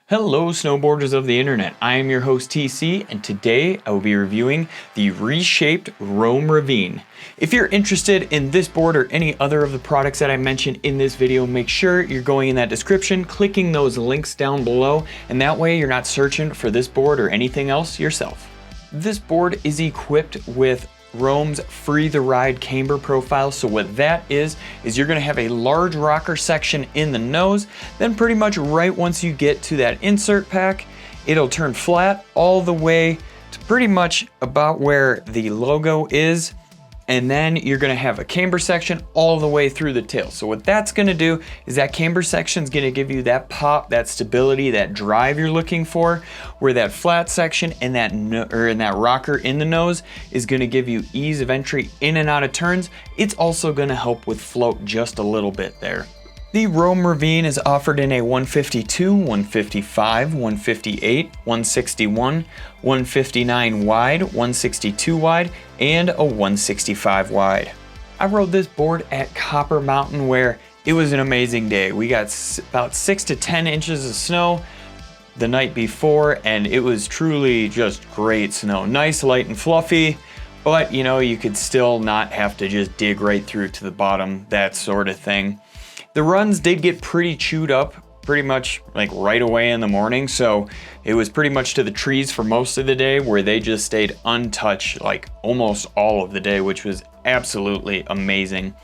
Hello snowboarders of the internet, I am your host TC, and today I will be reviewing the reshaped Rome Ravine. If you're interested in this board or any other of the products that I mentioned in this video, make sure you're going in that description, clicking those links down below, and that way you're not searching for this board or anything else yourself. This board is equipped with Rome's Free the Ride camber profile. So what that is you're going to have a large rocker section in the nose, then pretty much right once you get to that insert pack, it'll turn flat all the way to pretty much about where the logo is, and then you're going to have a camber section all the way through the tail. So what that's going to do is that camber section is going to give you that pop, that stability, that drive you're looking for, where that flat section and that rocker in the nose is going to give you ease of entry in and out of turns. It's also going to help with float just a little bit there. The Rome Ravine is offered in a 152, 155, 158, 161, 159 wide, 162 wide, and a 165 wide. I rode this board at Copper Mountain where it was an amazing day. We got about 6 to 10 inches of snow the night before, and it was truly just great snow. Nice, light, and fluffy, but you know, you could still not have to just dig right through to the bottom, that sort of thing. The runs did get pretty chewed up pretty much like right away in the morning, so it was pretty much to the trees for most of the day, where they just stayed untouched like almost all of the day, which was absolutely amazing.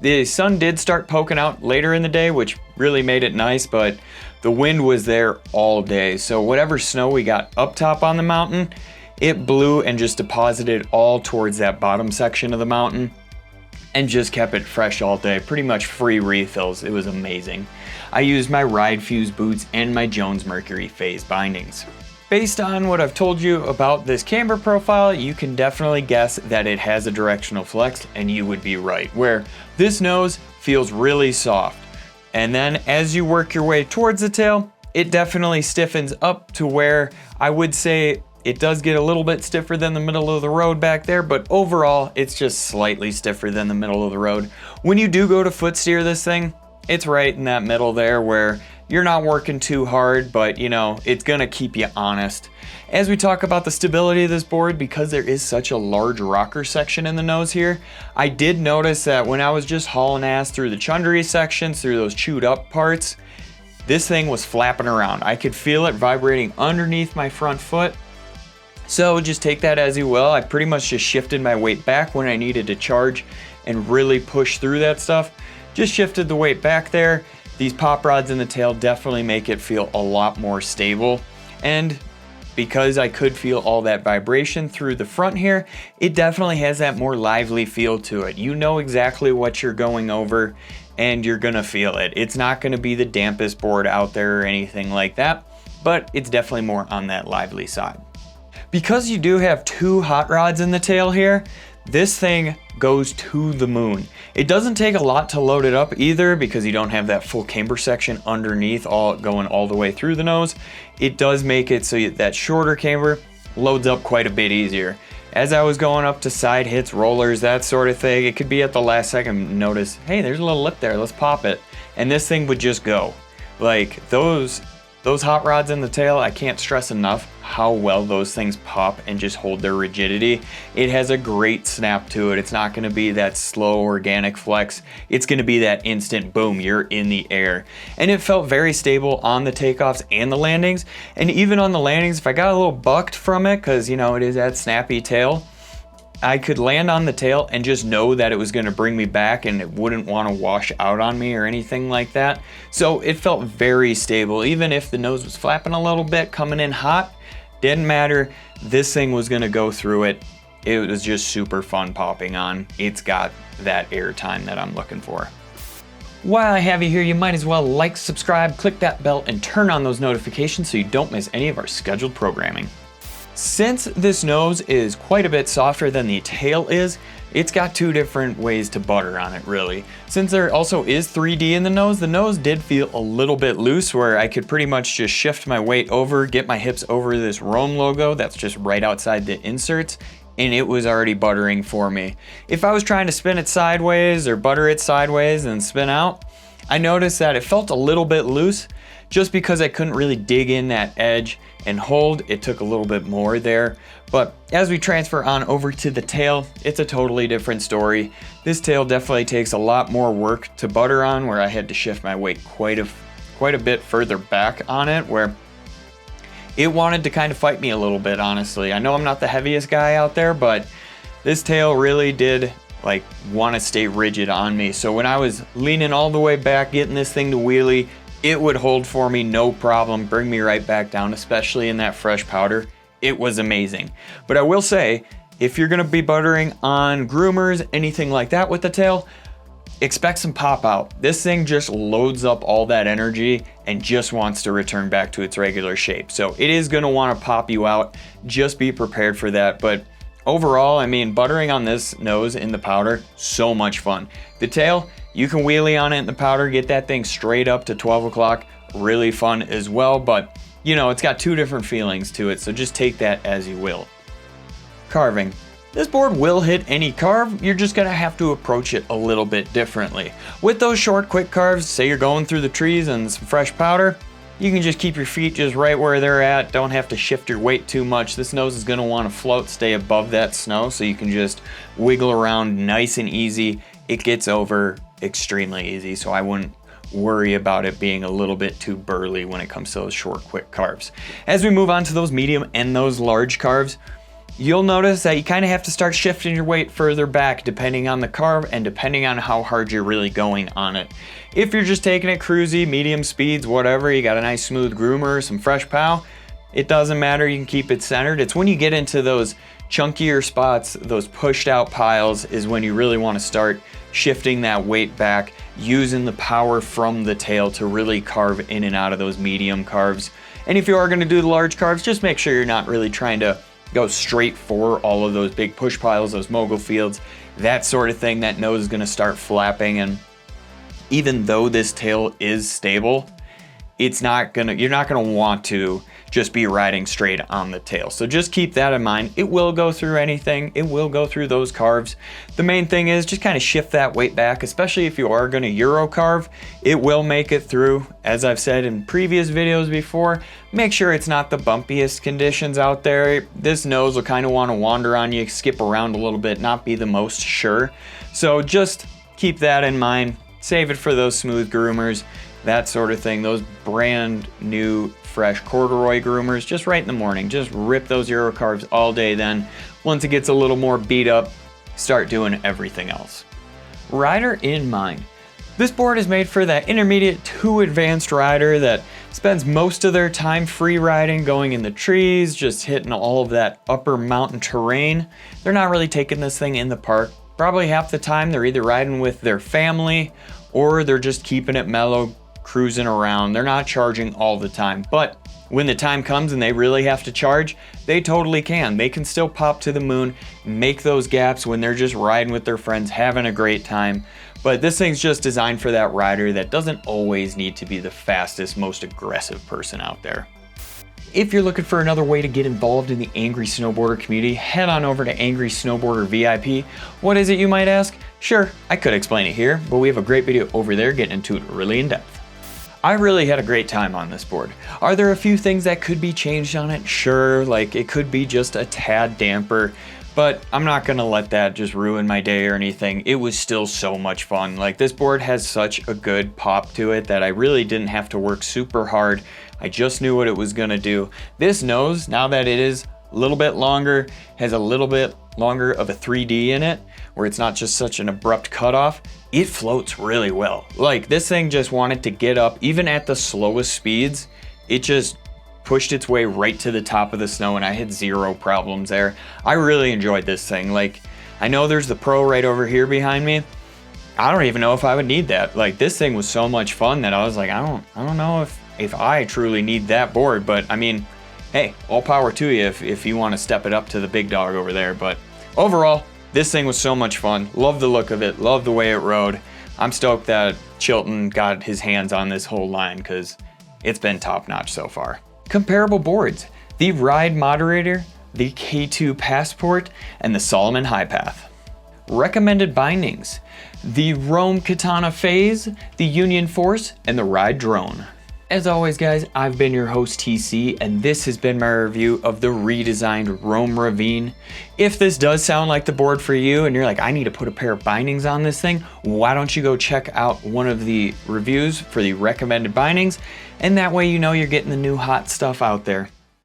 The sun did start poking out later in the day, which really made it nice, but the wind was there all day, so whatever snow we got up top on the mountain, it blew and just deposited all towards that bottom section of the mountain and just kept it fresh all day. Pretty much free refills. It was amazing. I used my Ride Fuse boots and my Jones Mercury FASE bindings. Based on what I've told you about this camber profile, you can definitely guess that it has a directional flex, and you would be right, where this nose feels really soft. And then as you work your way towards the tail, it definitely stiffens up to where I would say it does get a little bit stiffer than the middle of the road back there, but overall, it's just slightly stiffer than the middle of the road. When you do go to foot steer this thing, it's right in that middle there where you're not working too hard, but you know, it's gonna keep you honest. As we talk about the stability of this board, because there is such a large rocker section in the nose here, I did notice that when I was just hauling ass through the chundry sections, through those chewed up parts, this thing was flapping around. I could feel it vibrating underneath my front foot. So just take that as you will. I pretty much just shifted my weight back when I needed to charge and really push through that stuff. Just shifted the weight back there. These pop rods in the tail definitely make it feel a lot more stable. And because I could feel all that vibration through the front here, it definitely has that more lively feel to it. You know exactly what you're going over and you're gonna feel it. It's not gonna be the dampest board out there or anything like that, but it's definitely more on that lively side. Because you do have two hot rods in the tail here, this thing goes to the moon. It doesn't take a lot to load it up either, because you don't have that full camber section underneath going all the way through the nose. It does make it so that shorter camber loads up quite a bit easier. As I was going up to side hits, rollers, that sort of thing, it could be at the last second notice, hey, there's a little lip there, let's pop it. And this thing would just go. Like those hot rods in the tail, I can't stress enough how well those things pop and just hold their rigidity. It has a great snap to it. It's not gonna be that slow organic flex. It's gonna be that instant boom, you're in the air. And it felt very stable on the takeoffs and the landings. And even on the landings, if I got a little bucked from it, cause you know, it is that snappy tail, I could land on the tail and just know that it was gonna bring me back and it wouldn't wanna wash out on me or anything like that. So it felt very stable. Even if the nose was flapping a little bit, coming in hot, didn't matter. This thing was gonna go through it. It was just super fun popping on. It's got that air time that I'm looking for. While I have you here, you might as well like, subscribe, click that bell, and turn on those notifications so you don't miss any of our scheduled programming. Since this nose is quite a bit softer than the tail is, it's got two different ways to butter on it, really. Since there also is 3D in the nose did feel a little bit loose, where I could pretty much just shift my weight over, get my hips over this Rome logo that's just right outside the inserts, and it was already buttering for me. If I was trying to spin it sideways or butter it sideways and spin out, I noticed that it felt a little bit loose. Just because I couldn't really dig in that edge and hold, it took a little bit more there. But as we transfer on over to the tail, it's a totally different story. This tail definitely takes a lot more work to butter on, where I had to shift my weight quite a bit further back on it, where it wanted to kind of fight me a little bit, honestly. I know I'm not the heaviest guy out there, but this tail really did like want to stay rigid on me. So when I was leaning all the way back, getting this thing to wheelie, it would hold for me no problem, bring me right back down, especially in that fresh powder. It was amazing. But I will say, if you're gonna be buttering on groomers, anything like that with the tail, expect some pop out. This thing just loads up all that energy and just wants to return back to its regular shape. So it is gonna wanna pop you out. Just be prepared for that. But overall, I mean, buttering on this nose in the powder, so much fun. The tail, you can wheelie on it in the powder, get that thing straight up to 12 o'clock. Really fun as well, but you know, it's got two different feelings to it, so just take that as you will. Carving. This board will hit any carve, you're just gonna have to approach it a little bit differently. With those short, quick carves, say you're going through the trees and some fresh powder, you can just keep your feet just right where they're at, don't have to shift your weight too much. This nose is gonna wanna float, stay above that snow, so you can just wiggle around nice and easy. It gets over extremely easy, so I wouldn't worry about it being a little bit too burly when it comes to those short, quick carves. As we move on to those medium and those large carves, you'll notice that you kind of have to start shifting your weight further back depending on the carve and depending on how hard you're really going on it. If you're just taking it cruisy, medium speeds, whatever, you got a nice smooth groomer, some fresh pow, it doesn't matter, you can keep it centered. It's when you get into those chunkier spots, those pushed out piles, is when you really want to start shifting that weight back, using the power from the tail to really carve in and out of those medium carves. And if you are going to do the large carves, just make sure you're not really trying to go straight for all of those big push piles, those mogul fields, that sort of thing. That nose is going to start flapping, and even though this tail is stable, you're not gonna want to just be riding straight on the tail. So just keep that in mind. It will go through anything. It will go through those carves. The main thing is just kind of shift that weight back, especially if you are gonna Euro carve. It will make it through. As I've said in previous videos before, make sure it's not the bumpiest conditions out there. This nose will kind of want to wander on you, skip around a little bit, not be the most sure. So just keep that in mind. Save it for those smooth groomers, that sort of thing. Those brand new fresh corduroy groomers, just right in the morning. Just rip those Euro carves all day. Then once it gets a little more beat up, start doing everything else. Rider in mind. This board is made for that intermediate to advanced rider that spends most of their time free riding, going in the trees, just hitting all of that upper mountain terrain. They're not really taking this thing in the park. Probably half the time they're either riding with their family or they're just keeping it mellow, cruising around. They're not charging all the time, but when the time comes and they really have to charge, they totally can. They can still pop to the moon, make those gaps when they're just riding with their friends, having a great time. But this thing's just designed for that rider that doesn't always need to be the fastest, most aggressive person out there. If you're looking for another way to get involved in the Angry Snowboarder community, head on over to Angry Snowboarder VIP. What is it, you might ask? Sure, I could explain it here, but we have a great video over there getting into it really in depth. I really had a great time on this board. Are there a few things that could be changed on it? Sure, like it could be just a tad damper, but I'm not gonna let that just ruin my day or anything. It was still so much fun. Like, this board has such a good pop to it that I really didn't have to work super hard. I just knew what it was gonna do. This nose, now that it is a little bit longer, has a little bit longer of a 3D in it, where it's not just such an abrupt cutoff, it floats really well. Like, this thing just wanted to get up, even at the slowest speeds, it just pushed its way right to the top of the snow, and I had zero problems there. I really enjoyed this thing. Like, I know there's the Pro right over here behind me. I don't even know if I would need that. Like, this thing was so much fun that I was like, I don't know if I truly need that board, but I mean, hey, all power to you if you want to step it up to the big dog over there. But overall, this thing was so much fun. Love the look of it, love the way it rode. I'm stoked that Chilton got his hands on this whole line because it's been top notch so far. Comparable boards: the Ride Moderator, the K2 Passport, and the Salomon Highpath. Recommended bindings: the Rome Katana FASE, the Union Force, and the Ride Drone. As always, guys, I've been your host TC, and this has been my review of the redesigned Rome Ravine. If this does sound like the board for you and you're like, I need to put a pair of bindings on this thing, why don't you go check out one of the reviews for the recommended bindings, and that way you know you're getting the new hot stuff out there.